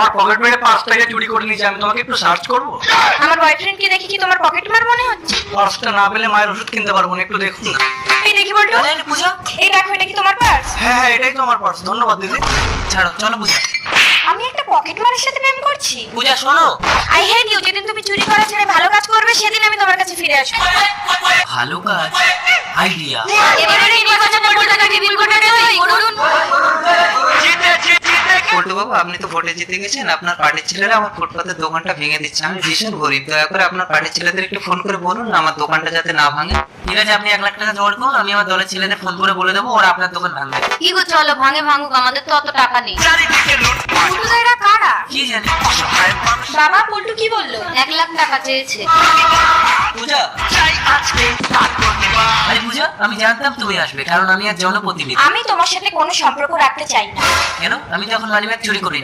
আমার পকেট মেরে 5 টাকা চুরি করে নিয়েছে, আমি তোমাকে একটু সার্চ করবো? আমার বয়ফ্রেন্ডকে দেখে কি তোমার পকেট মার মনে হচ্ছে? পার্সটা না পেলে মায়ের ওষুধ কিনতে পারবো না, একটু দেখুন না। এই দেখি বলতো, পূজা, এই দেখো, এটা কি তোমার পার্স? হ্যাঁ হ্যাঁ, এটাই তো আমার পার্স। ধন্যবাদ দিদি। ছাড়ো, চলো পূজা। আমি একটা পকেট মারের সাথে প্রেম করছি? পূজা শোনো, আই হেট ইউ। যেদিন তুমি চুরি করা ছেড়ে ভালো কাজ করবে সেদিন আমি তোমার কাছে ফিরে আসবো। ভালো কাজ, আইডিয়া। এবারে নির্বাচনে ভোট টাকাকে বিল করে দেই করুন। পল্টু বাবু, আপনি তো ভোটে জিতে গেছেন, আপনার পার্টির ছেলেরা আমার ফুটপাতের দোকানটা ভেঙে দিচ্ছে। আমি ভীষণ গরিব, দয়া করে আপনার পার্টির ছেলেদের একটু ফোন করে বলুন না আমার দোকানটা যাতে না ভাঙে। ঠিক আছে, আপনি 1 লাখ টাকা জোগাড় করুন, আমি আমার দলের ছেলেদের ফোন করে বলে দেবো ওরা আপনার দোকান ভাঙবে। কি গো, চলো ভাঙে ভাঙুক, আমাদের তো অত টাকা নেই। পল্টু এরা কারা? কি জানি। বাবা, পল্টু কি বললো? 1 লাখ টাকা চেয়েছে। পূজা, আরে পূজা, আমি জানতাম তুমি আসবে, কারণ আমি আর জনপ্রতিনিধি। আমি তোমার সাথে কোনো সম্পর্ক রাখতে চাই না। কেন? আমি তো এখন মানিব্যাগ চুরি করি না।